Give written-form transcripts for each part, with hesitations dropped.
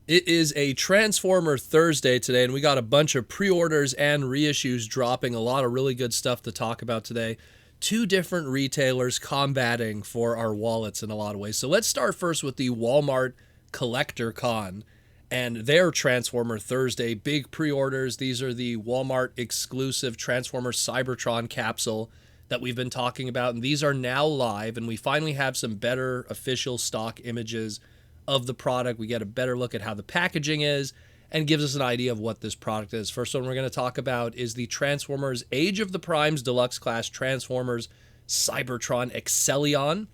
It is a Transformer Thursday today, and we got a bunch of pre-orders and reissues dropping. A lot of really good stuff to talk about today. Two different retailers combating for our wallets in a lot of ways. So let's start first with the Walmart Collector Con and their Transformer Thursday big pre-orders. These are the Walmart exclusive Transformer Cybertron capsule that we've been talking about, and these are now live, and we finally have some better official stock images of the product. We get a better look at how the packaging is and gives us an idea of what this product is. First one we're going to talk about is the Transformers Age of the Primes Deluxe Class Transformers Cybertron Excellion.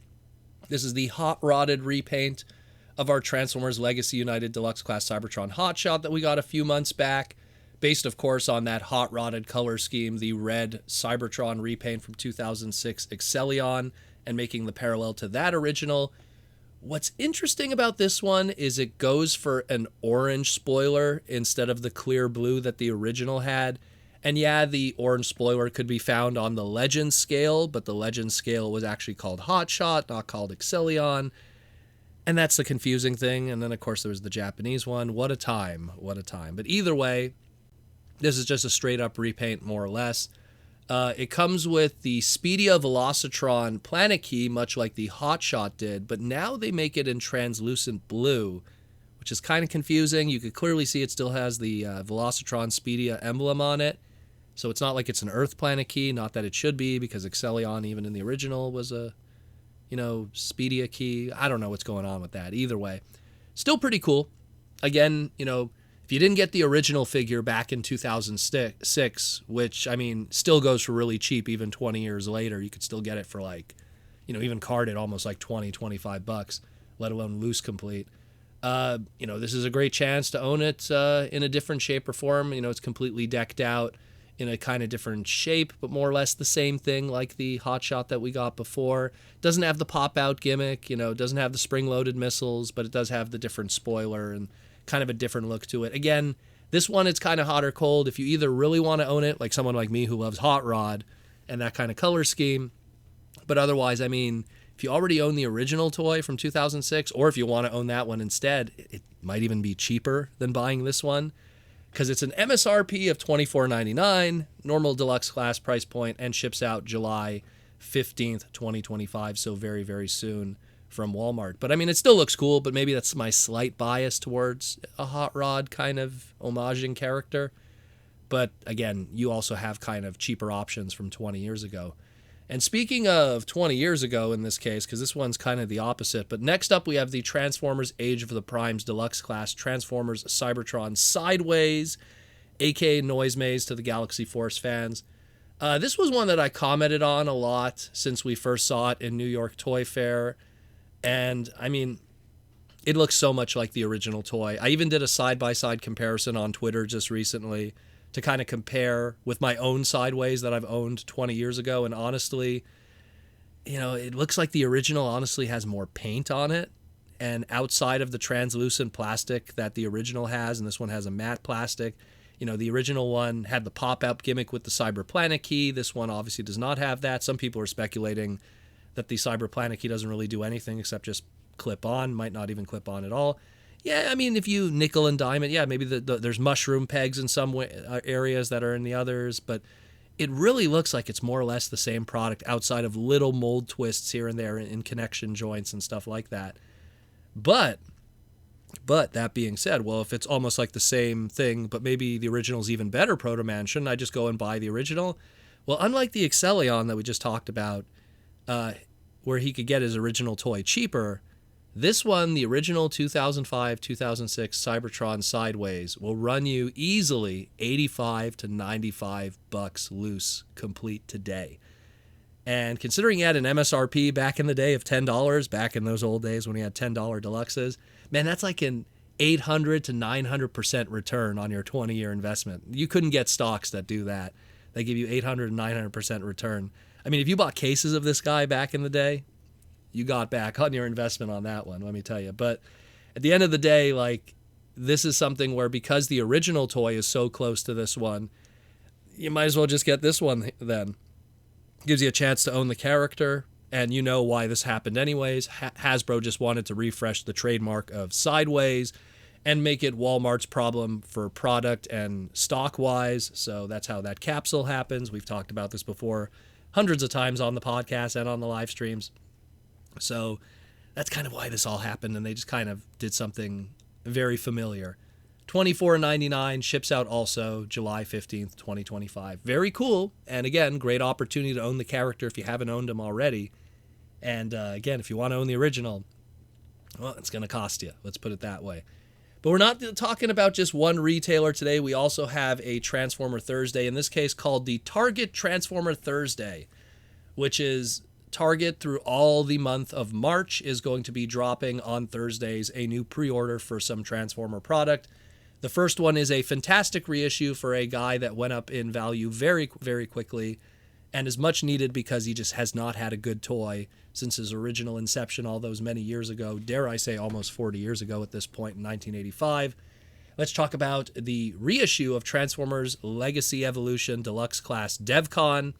This is the hot-rodded repaint of our Transformers Legacy United Deluxe Class Cybertron Hotshot that we got a few months back, based, of course, on that hot-rodded color scheme, the red Cybertron repaint from 2006 Excellion, and making the parallel to that original. What's interesting about this one is it goes for an orange spoiler instead of the clear blue that the original had. And yeah, the orange spoiler could be found on the Legend scale, but the Legend scale was actually called Hotshot, not called Excellion. And that's the confusing thing. And then, of course, there was the Japanese one. What a time. What a time. But either way, this is just a straight-up repaint, more or less. It comes with the Speedia Velocitron Planet Key, much like the Hotshot did, but now they make it in translucent blue, which is kind of confusing. You could clearly see it still has the Velocitron Speedia emblem on it, so it's not like it's an Earth Planet Key, not that it should be, because Excellion, even in the original, was a, Speedia key. I don't know what's going on with that. Either way, still pretty cool. Again, if you didn't get the original figure back in 2006, which, still goes for really cheap even 20 years later, you could still get it for even carded almost like 20, 25 bucks, let alone loose complete. This is a great chance to own it in a different shape or form. It's completely decked out in a kind of different shape, but more or less the same thing like the Hotshot that we got before. Doesn't have the pop-out gimmick, doesn't have the spring-loaded missiles, but it does have the different spoiler and kind of a different look to it. Again, this one, it's kind of hot or cold. If you either really want to own it, like someone like me who loves Hot Rod and that kind of color scheme, but otherwise, if you already own the original toy from 2006, or if you want to own that one instead, it might even be cheaper than buying this one, because it's an MSRP of $24.99, normal deluxe class price point, and ships out July 15th, 2025, so very, very soon from Walmart. But it still looks cool, but maybe that's my slight bias towards a Hot Rod kind of homaging character. But again, you also have kind of cheaper options from 20 years ago. And speaking of 20 years ago in this case, because this one's kind of the opposite, but next up we have the Transformers Age of the Primes Deluxe Class Transformers Cybertron Sideways, aka Noise Maze to the Galaxy Force fans. This was one that I commented on a lot since we first saw it in New York Toy Fair. And, it looks so much like the original toy. I even did a side-by-side comparison on Twitter just recently to kind of compare with my own Sideways that I've owned 20 years ago. And honestly, it looks like the original honestly has more paint on it. And outside of the translucent plastic that the original has, and this one has a matte plastic, the original one had the pop-out gimmick with the Cyber Planet Key. This one obviously does not have that. Some people are speculating that the Cyber Planet Key doesn't really do anything except just clip on, might not even clip on at all. Yeah, if you nickel and dime it, yeah, maybe there's mushroom pegs in some areas that are in the others, but it really looks like it's more or less the same product outside of little mold twists here and there in connection joints and stuff like that. But that being said, well, if it's almost like the same thing, but maybe the original's even better, Proto Man, shouldn't I just go and buy the original? Well, unlike the Excellion that we just talked about, where he could get his original toy cheaper, this one, the original 2005-2006 Cybertron Sideways, will run you easily $85 to $95 loose complete today. And considering he had an MSRP back in the day of $10, back in those old days when he had $10 deluxes, man, that's like an 800 to 900% return on your 20-year investment. You couldn't get stocks that do that. They give you 800 to 900% return. If you bought cases of this guy back in the day, you got back on your investment on that one, let me tell you. But at the end of the day, this is something where because the original toy is so close to this one, you might as well just get this one then. Gives you a chance to own the character, and you know why this happened anyways. Hasbro just wanted to refresh the trademark of Sideways and make it Walmart's problem for product and stock-wise. So that's how that capsule happens. We've talked about this before hundreds of times on the podcast and on the live streams. So that's kind of why this all happened, and they just kind of did something very familiar. $24.99 ships out also July 15th, 2025. Very cool. And again, great opportunity to own the character if you haven't owned him already. And again, if you want to own the original, well, it's going to cost you. Let's put it that way. But we're not talking about just one retailer today. We also have a Transformer Thursday, in this case called the Target Transformer Thursday, which is Target through all the month of March is going to be dropping on Thursdays a new pre-order for some Transformer product. The first one is a fantastic reissue for a guy that went up in value very, very quickly and is much needed because he just has not had a good toy since his original inception all those many years ago, dare I say almost 40 years ago at this point in 1985. Let's talk about the reissue of Transformers Legacy Evolution Deluxe Class Devcon.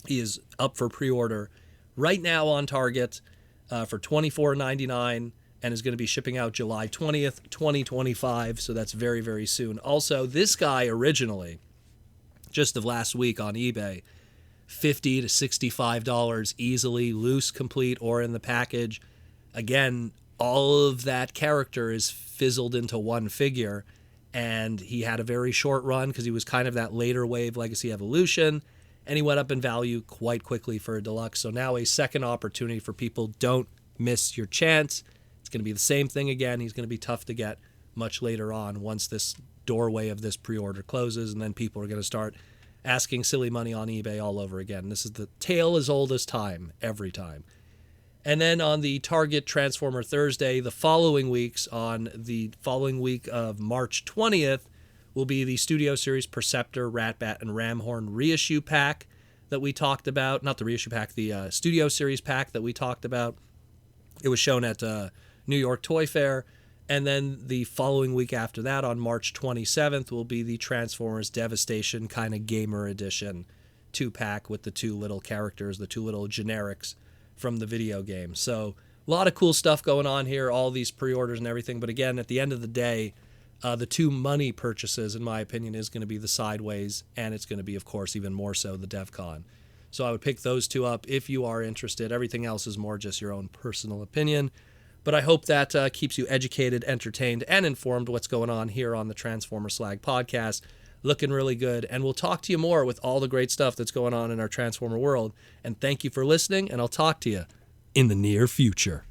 He is up for pre-order right now on Target for $24.99 and is going to be shipping out July 20th, 2025, so that's very, very soon. Also, this guy originally, just of last week on eBay, $50 to $65 easily, loose, complete, or in the package. Again, all of that character is fizzled into one figure, and he had a very short run because he was kind of that later wave Legacy Evolution, and he went up in value quite quickly for a deluxe. So now a second opportunity for people. Don't miss your chance. It's going to be the same thing again. He's going to be tough to get much later on once this doorway of this pre-order closes, and then people are going to start asking silly money on eBay all over again. This is the tale as old as time, every time. And then on the Target Transformer Thursday, the following weeks, on the following week of March 20th, will be the Studio Series Perceptor, Ratbat, and Ramhorn reissue pack that we talked about. Not the reissue pack, the Studio Series pack that we talked about. It was shown at New York Toy Fair. And then the following week after that, on March 27th, will be the Transformers Devastation kind of gamer edition 2-pack with the two little characters, the two little generics from the video game. So a lot of cool stuff going on here, all these pre-orders and everything. But again, at the end of the day, the two money purchases, in my opinion, is going to be the Sideways, and it's going to be, of course, even more so the Devcon. So I would pick those two up if you are interested. Everything else is more just your own personal opinion. But I hope that keeps you educated, entertained, and informed what's going on here on the Transformer Slag podcast. Looking really good. And we'll talk to you more with all the great stuff that's going on in our Transformer world. And thank you for listening, and I'll talk to you in the near future.